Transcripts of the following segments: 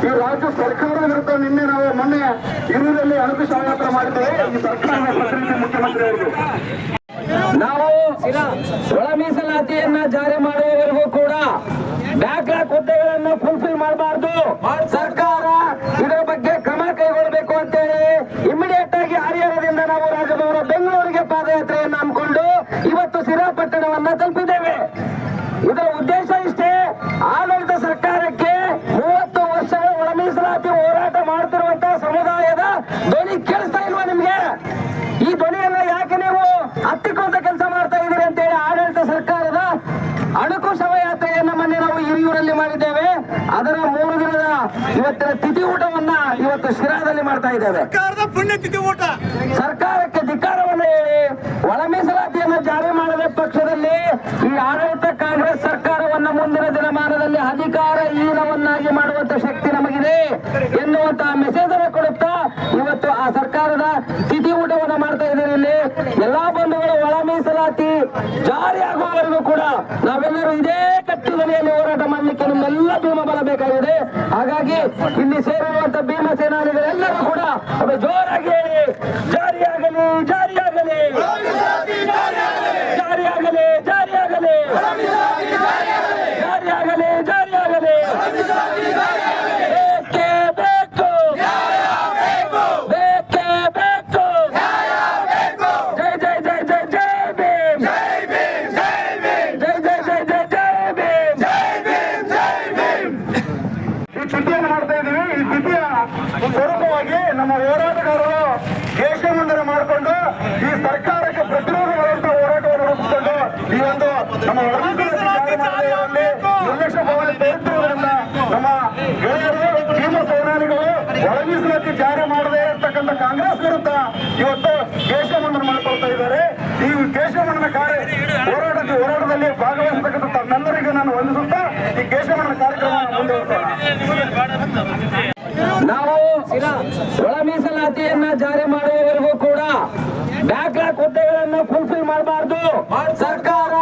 ಈ ರಾಜ್ಯ ಸರ್ಕಾರದ ವಿರುದ್ಧ ನಿನ್ನೆ ನಾವು ಮೊನ್ನೆ ಹಿರಿಯೂರಲ್ಲಿ ಅಣಕು ಶವಯಾತ್ರೆ ಮಾಡಿದ್ದೇವೆ. ಈ ಸರ್ಕಾರದ ಪ್ರತಿನಿಧಿ ಮುಖ್ಯಮಂತ್ರಿ ಅವರು ನಾವು ಒಳ ಮೀಸಲಾತಿಯನ್ನ ಜಾರಿ ಮಾಡುವವರೆಗೂ ಕೂಡ ಬ್ಯಾಕ್ಲಾಗ್ ಹುದ್ದೆಗಳನ್ನು ಫುಲ್ಫಿಲ್ ಮಾಡಬಾರ್ದು. ಸರ್ಕಾರ ಇದರ ಬಗ್ಗೆ ಕ್ರಮ ಕೈಗೊಳ್ಳಬೇಕು ಅಂತೇಳಿ ಇಮಿಡಿಯೇಟ್ ಆಗಿ ಹರಿಹರದಿಂದ ನಾವು ರಾಜಭವನ ಬೆಂಗಳೂರಿಗೆ ಪಾದಯಾತ್ರೆಯನ್ನು ಹಮ್ಮಿಕೊಂಡು ಇವತ್ತು ಸಿರಾ ಪಟ್ಟಣವನ್ನ ತಲುಪಿದ್ದೇವೆ. ಇದರ ಉದ್ದೇಶ ಇಷ್ಟೇ, ಆಡಳಿತ ಸರ್ಕಾರಕ್ಕೆ 30 ವರ್ಷಗಳ ಒಳ ಮೀಸಲಾತಿ ಹೋರಾಟ ಮಾಡುತ್ತಿರುವಂತಹ ಸಮುದಾಯದ ಧ್ವನಿ ಕೇಳಿಸ್ತಾ ಇಲ್ವಾ ನಿಮ್ಗೆ? ಈ ಧ್ವನಿಯನ್ನ ಯಾಕೆ ನೀವು ಹತ್ತಿಕೊಂಡ ಕೆಲಸ ಮಾಡ್ತಾ ಇದ್ದೀರಿ ಅಂತೇಳಿ ಆಡಳಿತ ಸರ್ಕಾರದ ಅಣಕು ಶವಯಾತ್ರೆಯನ್ನ ಮೊನ್ನೆ ನಾವು ಹಿರಿಯೂರಲ್ಲಿ ಮಾಡಿದ್ದೇವೆ. ಅದರ 3 ದಿನದ ಇವತ್ತಿನ ತಿಥಿ ಊಟವನ್ನ ಇವತ್ತು ಶಿರಾದಲ್ಲಿ ಮಾಡ್ತಾ ಇದ್ದೇವೆ. ಪುಣ್ಯತಿಥಿ ಊಟ ಸರ್ಕಾರಕ್ಕೆ ಧಿಕ್ಕಾರವನ್ನು ಹೇಳಿ ಒಳ ಮೀಸಲಾತಿಯನ್ನು ಜಾರಿ ಮಾಡದ ಪಕ್ಷದಲ್ಲಿ ಈ ಆಡಳಿತ ಕಾಂಗ್ರೆಸ್ ಸರ್ಕಾರವನ್ನ ಮುಂದಿನ ದಿನಮಾನದಲ್ಲಿ ಅಧಿಕಾರಹೀನವನ್ನಾಗಿ ಮಾಡುವಂತ ಶಕ್ತಿ ನಮಗಿದೆ ಎನ್ನುವಂತಹ ಮೆಸೇಜ್ ಅನ್ನು ಕೊಡುತ್ತಾ ಇವತ್ತು ಆ ಸರ್ಕಾರದ ತಿಥಿ ಊಟವನ್ನು ಮಾಡ್ತಾ ಇದ್ದೀರಿ. ಇಲ್ಲಿ ಎಲ್ಲಾ ಬಂಧುಗಳು ಒಳ ಮೀಸಲಾತಿ ಜಾರಿ ಆಗುವವರೆಗೂ ಕೂಡ ನಾವೆಲ್ಲರೂ ಇದೇ ಕಟ್ಟು ಧ್ವನಿಯಲ್ಲಿ ಹೋರಾಟ ಮಾಡಲಿಕ್ಕೆ ನಿಮ್ಮೆಲ್ಲ ಭೀಮ ಬಲ ಬೇಕಾಗಿದೆ. ಹಾಗಾಗಿ ಇಲ್ಲಿ ಸೇರಿರುವಂತಹ ಭೀಮ ಸೇನಾನಿಗಳೆಲ್ಲರೂ ಕೂಡ ಅದು ಜೋರಾಗಿ ಹೇಳಿ ಜಾರಿಯಾಗಲಿ ಜಾರಿಯಾಗಲಿ ಜಾರಿಯಾಗಲಿ ಜಾರಿಯಾಗಲಿ ಜಾರಿಯಾಗಲಿ ಜಾರಿಯಾಗಲಿ ಬೇಕೇ ಬೇಕು ಬೇಕೇ ಬೇಕು. ಜೈ ಜೈ ಜೈ ಜೈ ಜೈ ಭೀಮ್ ಜೈ ಜೈ ಜೈ ಜೈ ಜೈ ಭೀಮ್. ಈ ತಿಥಿಯನ್ನು ಮಾಡ್ತಾ ಇದ್ದೀವಿ. ಈ ತಿಥಿಯ ಸ್ವರೂಪವಾಗಿ ನಮ್ಮ ಹೋರಾಟಗಾರರು ದೇಶ ಮುಂದೆ ಮಾಡಿಕೊಂಡು ಈ ಸರ್ಕಾರಕ್ಕೆ ಪ್ರತಿರೋಧ ಮಾಡುವಂತಹ ಹೋರಾಟವನ್ನು ರೂಪಿಸಿಕೊಂಡು ಈ ಒಂದು ನಮ್ಮ ನಿರ್ಲಕ್ಷ್ಯ ಭಾವನೆ ತೋರುತ್ತಿರುವುದರಿಂದ ನಮ್ಮ ಗೆಳೆಯರು ಭೀಮ ಸೇನಾನಿಗಳು ಒಳ ಮೀಸಲಾತಿ ಜಾರಿ ಮಾಡದೇ ಇರತಕ್ಕಂಥ ಕಾಂಗ್ರೆಸ್ ವಿರುದ್ಧ ಇವತ್ತು ದೇಶ ಮುಂದೆ ಮಾಡಿಕೊಳ್ತಾ ಇದ್ದಾರೆ. ಈ ದೇಶ ಮುಂದಿನ ಹೋರಾಟದಲ್ಲಿ ಭಾಗವಹಿಸತಕ್ಕಂಥ ತಮ್ಮೆಲ್ಲರಿಗೂ ನಾನು ವಂದಿಸುತ್ತಾ ಈ ದೇಶ ಮುಂದಿನ ಕಾರ್ಯಕ್ರಮವನ್ನು ಮುಂದುವರಿಸೋಣ. ನಾವು ಒಳ ಮೀಸಲಾತಿಯನ್ನ ಜಾರಿ ಮಾಡುವವರೆಗೂ ಕೂಡ ಬ್ಯಾಕ್ಲಾಗ್ ಹುದ್ದೆಗಳನ್ನು ಫುಲ್ಫಿಲ್ ಮಾಡಬಾರ್ದು. ಸರ್ಕಾರ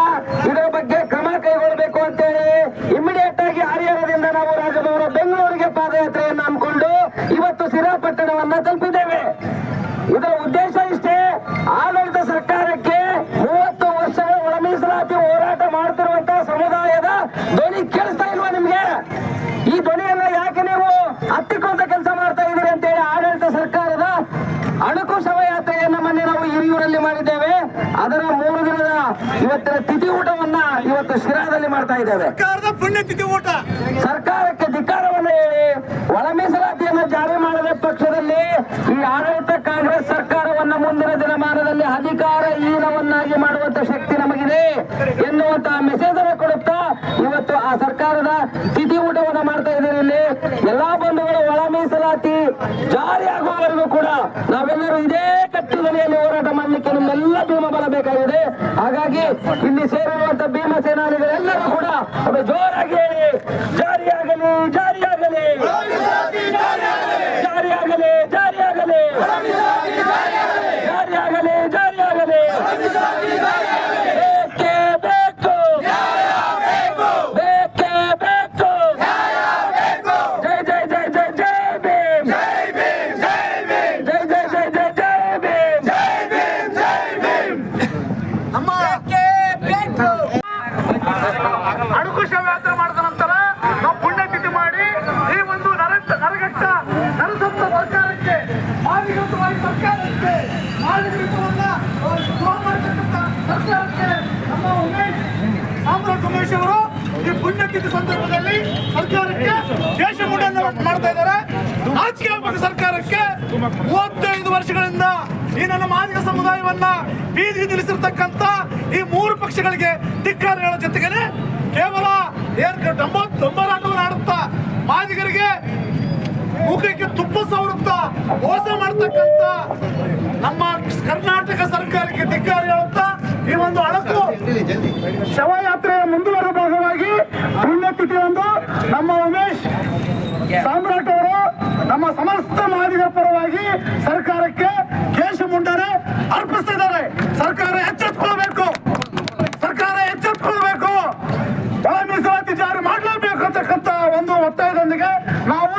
ಇದರ ಬಗ್ಗೆ ಕ್ರಮ ಕೈಗೊಳ್ಳಬೇಕು ಅಂತೇಳಿ ಇಮಿಡಿಯೇಟ್ ಆಗಿ ಹರಿಹರದಿಂದ ನಾವು ರಾಜಭವನ ಬೆಂಗಳೂರಿಗೆ ಪಾದಯಾತ್ರೆಯನ್ನು ಹಮ್ಮಿಕೊಂಡು ಇವತ್ತು ಸಿರಾ ಪಟ್ಟಣವನ್ನ ತಲುಪಿದ್ದೇವೆ. ಇದರ ಉದ್ದೇಶ ಇಷ್ಟೇ, ಆಡಳಿತ ಸರ್ಕಾರಕ್ಕೆ 30 ವರ್ಷಗಳ ಒಳ ಮೀಸಲಾತಿ ಹೋರಾಟ ಮಾಡುತ್ತಿರುವಂತಹ ಸಮುದಾಯದ ಧ್ವನಿ ಕೇಳಿಸ್ತಾ ಇಲ್ವಾ ನಿಮ್ಗೆ? ಈ ಧ್ವನಿಯನ್ನ ಯಾಕೆ ನೀವು ಹತ್ತಿಕೊಂಡ ಕೆಲಸ ಮಾಡ್ತಾ ಇದ್ದೀರಿ ಅಂತೇಳಿ ಆಡಳಿತ ಸರ್ಕಾರದ ಅಣಕು ಶವಯಾತ್ರೆಯನ್ನ ಮೊನ್ನೆ ನಾವು ಹಿರಿಯೂರಲ್ಲಿ ಮಾಡಿದ್ದೇವೆ. ಅದರ 3 ದಿನದ ಇವತ್ತಿನ ತಿಥಿ ಊಟವನ್ನ ಇವತ್ತು ಶಿರಾದಲ್ಲಿ ಮಾಡ್ತಾ ಇದ್ದೇವೆ. ಪುಣ್ಯತಿಥಿ ಊಟ ಸರ್ಕಾರಕ್ಕೆ ಧಿಕ್ಕಾರವನ್ನು ಹೇಳಿ ಒಳ ಮೀಸಲಾತಿಯನ್ನು ಜಾರಿ ಮಾಡದ ಪಕ್ಷದಲ್ಲಿ ಈ ಆಡಳಿತ ಕಾಂಗ್ರೆಸ್ ಸರ್ಕಾರವನ್ನ ಮುಂದಿನ ದಿನಮಾನದಲ್ಲಿ ಅಧಿಕಾರಹೀನವನ್ನಾಗಿ ಮಾಡುವಂತ ಶಕ್ತಿ ನಮಗಿದೆ ಎನ್ನುವಂತಹ ಮೆಸೇಜ್ ಅನ್ನು ಕೊಡುತ್ತಾ ಇವತ್ತು ಆ ಸರ್ಕಾರದ ತಿಥಿ ಊಟವನ್ನು ಮಾಡ್ತಾ ಇದ್ದೀರಿ. ಇಲ್ಲಿ ಎಲ್ಲಾ ಬಂಧುಗಳು ಒಳ ಮೀಸಲಾತಿ ಜಾರಿ ಆಗುವವರೆಗೂ ಕೂಡ ನಾವೆಲ್ಲರೂ ಇದೇ ಕಟ್ಟು ಧ್ವನಿಯಲ್ಲಿ ಹೋರಾಟ ಮಾಡಲಿಕ್ಕೆ ನಿಮ್ಮೆಲ್ಲ ಭೀಮ ಬಲ ಬೇಕಾಗಿದೆ. ಹಾಗಾಗಿ ಇಲ್ಲಿ ಸೇರಿರುವಂತಹ ಭೀಮ ಸೇನಾನಿಗಳೆಲ್ಲರೂ ಕೂಡ ಅದು ಜೋರಾಗಿ ಹೇಳಿ ಜಾರಿಯಾಗಲಿ ಜಾರಿಯಾಗಲಿ ಜಾರಿಯಾಗಲಿ ಜಾರಿಯಾಗಲಿ ಜಾರಿಯಾಗಲಿ ಜಾರಿಯಾಗಲಿ ಬೇಕೇ ಬೇಕು ಬೇಕೇ ಬೇಕು. ಜೈ ಜೈ ಜೈ ಜೈ ಜೈ ಭೀಮ್ ಜೈ ಜೈ ಜೈ ಜೈ ಜೈ ಭೀಮ್. ನಮ್ಮ ಅಣಕು ಶವಯಾತ್ರೆ ಮಾಡಿದ ನಂತರ ನಾವು ಪುಣ್ಯತಿಥಿ ಮಾಡಿ ಈ ಒಂದು ನರಘಟ್ಟ ನರಸಂತ ಸರ್ಕಾರಕ್ಕೆ ಮಾಲಿಕವಾಗಿ ಸರ್ಕಾರಕ್ಕೆ ಮಾಲಿಕವನ್ನ ಸರ್ಕಾರಕ್ಕೆ ನಮ್ಮ ಉಮೇಶ್ ಅವರು ಈ ಪುಣ್ಯತಿಥಿ ಸಂದರ್ಭದಲ್ಲಿ ಸರ್ಕಾರಕ್ಕೆ ದೇಶ ಮುಂಡನ್ನು ಮಾಡ್ತಾ ಇದ್ದಾರೆ. ರಾಜಕೀಯ ಸರ್ಕಾರಕ್ಕೆ 35 ವರ್ಷಗಳಿಂದ ಈ ನನ್ನ ಮಾದಿಗ ಸಮುದಾಯವನ್ನ ಬೀದಿ ನಿಲ್ಲಿಸಿರ್ತಕ್ಕಂಥ ಈ 3 ಪಕ್ಷಗಳಿಗೆ ಧಿಕ್ಕಾರಗಳ ಜೊತೆಗೆ ಕೇವಲ ಡಂಬರಾಟವನ್ನು ಆಡುತ್ತಾ ಮಾದಿಗರಿಗೆ ಮುಖಕ್ಕೆ ತುಪ್ಪ ಸವರುತ್ತಾ ಮೋಸ ಮಾಡತಕ್ಕಂಥ ನಮ್ಮ ಕರ್ನಾಟಕ ಸರ್ಕಾರಕ್ಕೆ ಧಿಕ್ಕಾರ ಹೇಳುತ್ತಾ ಈ ಒಂದು ಅಣಕು ಶವಯಾತ್ರೆಯ ಮುಂದುವರೆದ ಭಾಗವಾಗಿ ಪುಣ್ಯತಿಥಿ ಒಂದು ನಮ್ಮ ಉಮೇಶ್ ಸಾಮ್ರಾಟ್ ಅವರು ನಮ್ಮ ಸಮಸ್ತ ಮಾದಿಗ ಪರವಾಗಿ ಸರ್ಕಾರಕ್ಕೆ ಕೇಶ ಮುಂಡನೆ ಅರ್ಪಿಸ್ತಿದ್ದಾರೆ. ಸರ್ಕಾರ ಎಚ್ಚೆತ್ತುಕೊಳ್ಬೇಕು, ಸರ್ಕಾರ ಎಚ್ಚೆತ್ತುಕೊಳ್ಬೇಕು, ಒಳ ಮೀಸಲಾತಿ ಜಾರಿ ಮಾಡಲೇಬೇಕು ಅಂತಕ್ಕಂಥ ಒಂದು ಒತ್ತಾಯದೊಂದಿಗೆ ನಾವು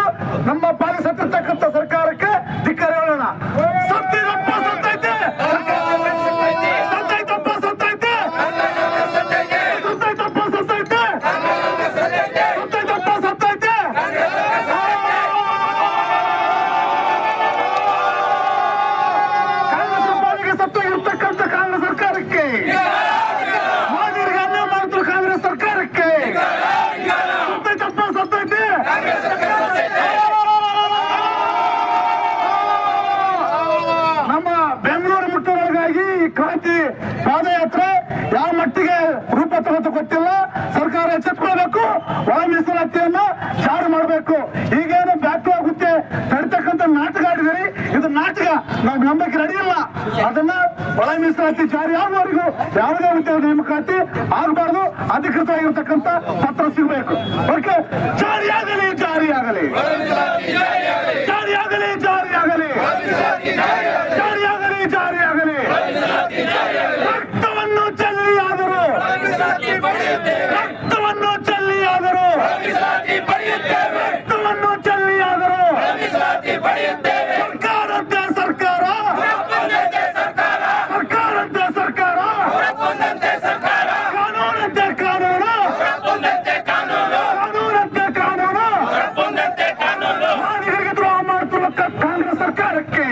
ಈಗೇನು ಬ್ಯಾಕ್ ಆಗುತ್ತೆ ತಡಿತಕ್ಕಂಥ ನಾಟಕ ಆಡಿದಿರಿ. ಇದು ನಾಟಕ, ನಾವು ನಂಬಕ್ಕೆ ರೆಡಿ ಇಲ್ಲ. ಅದನ್ನ ಒಳ ಮೀಸಲಾತಿ ಜಾರಿ ಆಗುವವರೆಗೂ ಯಾವುದೇ ಉದ್ಯೋಗ ನೇಮಕಾತಿ ಆಗಬಾರ್ದು. ಅಧಿಕೃತ ಆಗಿರ್ತಕ್ಕಂಥ ಪತ್ರ ಸಿಗಬೇಕು. ಓಕೆ, ಜಾರಿಯಾಗಲಿ ಜಾರಿಯಾಗಲಿ ಜಾರಿಯಾಗಲಿ ಜಾರಿಯಾಗಲಿ ಜಾರಿಯಾಗಲಿ ಜಾರಿಯಾಗಲಿ. ರಕ್ತವನ್ನು ಚೆಲ್ಲಿಯಾದರು ರಕ್ತವನ್ನು ಚೆಲ್ಲಿಯಾದರು ರಕ್ತವನ್ನು ಚೆಲ್ಲಿಯಾದರು ಸರ್ಕಾರದ್ದೇ ಸರ್ಕಾರ ಸರ್ಕಾರದ್ದೇ ಸರ್ಕಾರ ಕಾನೂನದ್ದೇ ಕಾನೂನು ಕಾನೂನದ್ದೇ ಕಾನೂನು ಮಾದಿಗರಿಗೆ ದ್ರೋಹ ಮಾಡ್ತಿರುವ ಕಾಂಗ್ರೆಸ್ ಸರ್ಕಾರಕ್ಕೆ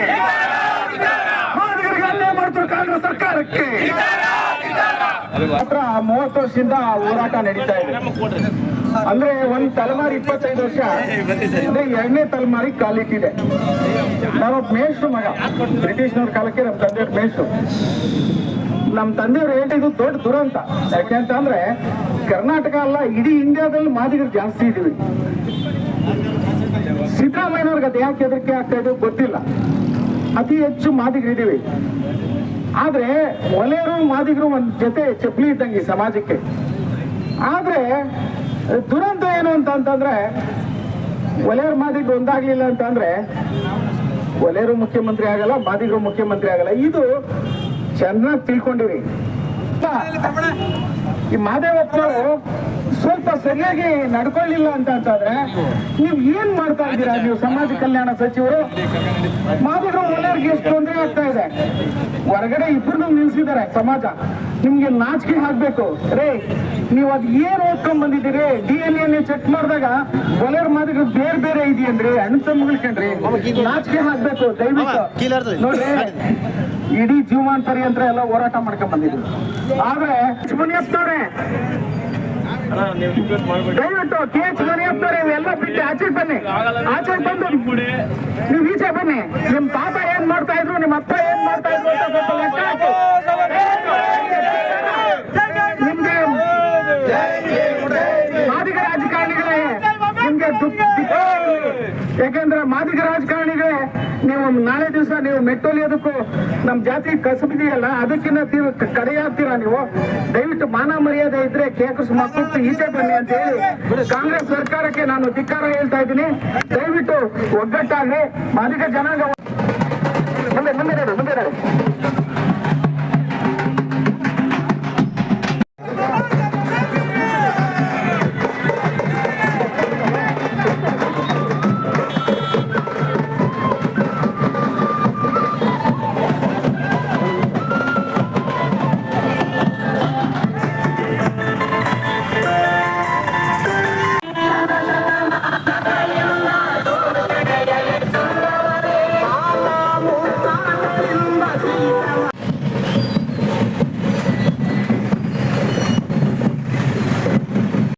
ಮಾದಿಗರಿಗೆ ಅನ್ಯಾಯ ಮಾಡ್ತಿರುವ ಕಾಂಗ್ರೆಸ್ ಸರ್ಕಾರಕ್ಕೆ ಮಾತ್ರ 30 ವರ್ಷದಿಂದ ಹೋರಾಟ ನಡೀತಾ ಇದೆ. ಅಂದ್ರೆ ಒಂದ್ ತಲೆಮಾರಿ 25 ವರ್ಷ ಅಂದ್ರೆ ಎರಡನೇ ತಲೆಮಾರಿಗೆ ಕಾಲಿಟ್ಟಿದೆ. ನಾವು ಮೇಷ್ಟ್ರು ಮಗ, ಬ್ರಿಟಿಷ್ನವ್ರ ಕಾಲಕ್ಕೆ ನಮ್ಮ ತಂದೆಯವ್ರ ಮೇಷ್ಟ್ರು. ನಮ್ಮ ತಂದೆಯವ್ರು ಹೇಳಿದ್ದು ದೊಡ್ಡ ದುರಂತ. ಯಾಕೆಂತಂದ್ರೆ ಕರ್ನಾಟಕ ಅಲ್ಲ, ಇಡೀ ಇಂಡಿಯಾದಲ್ಲಿ ಮಾದಿಗರು ಜಾಸ್ತಿ ಇದೀವಿ. ಸಿದ್ದರಾಮಯ್ಯನವ್ರಿಗೆ ಅದು ಯಾಕೆ ಹೆದರಿಕೆ ಆಗ್ತಾ ಇದೆ ಗೊತ್ತಿಲ್ಲ. ಅತಿ ಹೆಚ್ಚು ಮಾದಿಗರು ಇದೀವಿ. ಆದ್ರೆ ಒಲೆಯರು ಮಾದಿಗರು ಒಂದ್ ಜೊತೆ ಚಪ್ಪಲಿ ಇದ್ದಂಗೆ ಸಮಾಜಕ್ಕೆ. ಆದ್ರೆ ದುರಂತ ಏನು ಅಂತಂದ್ರೆ ಒಲೆಯರು ಮಾದಿಗರು ಒಂದಾಗ್ಲಿಲ್ಲ ಅಂತಂದ್ರೆ ಒಲೆಯರು ಮುಖ್ಯಮಂತ್ರಿ ಆಗಲ್ಲ, ಮಾದಿಗರು ಮುಖ್ಯಮಂತ್ರಿ ಆಗಲ್ಲ. ಇದು ಚೆನ್ನಾಗಿ ತಿಳ್ಕೊಂಡಿರಿ. ಈ ಮಾದೇವಪ್ಪನವರು ಸ್ವಲ್ಪ ಸರಿಯಾಗಿ ನಡ್ಕೊಳ್ಳಿಲ್ಲ ಅಂತಂದ್ರೆ ನೀವು ಏನ್ ಮಾಡ್ತಾ ಇದ್ದೀರಾ? ನೀವು ಸಮಾಜ ಕಲ್ಯಾಣ ಸಚಿವರು ಮಾದಿಗರು ಒಲೆಯವ್ರಿಗೆ ಎಷ್ಟು ತೊಂದರೆ ಆಗ್ತಾ ಇದೆ. ಹೊರಗಡೆ ಇಬ್ಬರು ನಿಲ್ಸಿದ್ದಾರೆ ಸಮಾಜ. ನಿಮ್ಗೆ ನಾಚಿಕೆ ಹಾಕ್ಬೇಕು ರೇ. ನೀವು ಅದ್ ಏನ್ ಓದ್ಕೊಂಡ್ ಬಂದಿದ್ದೀರಿ? DNA ಚೆಕ್ ಮಾಡಿದಾಗ ಒಲೆಯವ್ರ ಮಾದಿಗರು ಬೇರೆ ಬೇರೆ ಇದೆಯನ್ರಿ, ಅಣ್ಣ ತಮ್ಮಗಳ್ಕಂಡ್ರಿ. ನಾಚಿಕೆ ಹಾಕ್ಬೇಕು ದಯವಿಟ್ಟು. ನೋಡ್ರಿ, ಇಡೀ ಜೀವಮಾನ ಪರ್ಯಂತರ ಎಲ್ಲ ಹೋರಾಟ ಮಾಡ್ಕೊಂಡ್ ಬಂದಿದ್ವಿ. ಆದ್ರೆ ಮುನಿಯಪ್ಪನವ್ರೆ ದಯವಿಟ್ಟು KH ಮುನಿಯಪ್ಪನವ್ರೆ ಇವೆಲ್ಲ ಬಿಟ್ಟು ಆಚೆ ಬನ್ನಿ. ಆಚೆ ಬಂದು ನೀವು ಈಚೆ ಬನ್ನಿ. ನಿಮ್ ತಾತ ಏನ್ ಮಾಡ್ತಾ ಇದ್ರು, ನಿಮ್ಮ ಅಪ್ಪ ಏನ್ ಮಾಡ್ತಾ ಇದ್ರು ಅಂತ ಸ್ವಲ್ಪ ಲೆಕ್ಕ ಹಾಕಿ. ನಿಮ್ಗೆ ಮಾದಿಗ ರಾಜಕಾರಣಿಗಳೇ ನಿಮ್ಗೆ ಯಾಕೆಂದ್ರೆ ಮಾದಿಗ ರಾಜಕಾರಣಿಗಳೇ ನೀವು ನಾಳೆ ದಿವಸ ನೀವು ಮೆಟ್ಟೊಲಿಯೋದಕ್ಕೂ ನಮ್ ಜಾತಿ ಕಸಬಿದೆಯಲ್ಲ, ಅದಕ್ಕಿಂತ ಕಡೆಯಾಗ್ತೀರಾ ನೀವು. ದಯವಿಟ್ಟು ಮಾನ ಮರ್ಯಾದೆ ಇದ್ರೆ ಕೇಕಸ್ ಮಕ್ಕಳು ಈಚೆ ಬನ್ನಿ ಅಂತ ಹೇಳಿ ಕಾಂಗ್ರೆಸ್ ಸರ್ಕಾರಕ್ಕೆ ನಾನು ಧಿಕ್ಕಾರ ಹೇಳ್ತಾ ಇದ್ದೀನಿ. ದಯವಿಟ್ಟು ಒಗ್ಗಟ್ಟಾಗಿ ಮಾದಿಗ ಜನಾಂಗ ಮುಂದೆ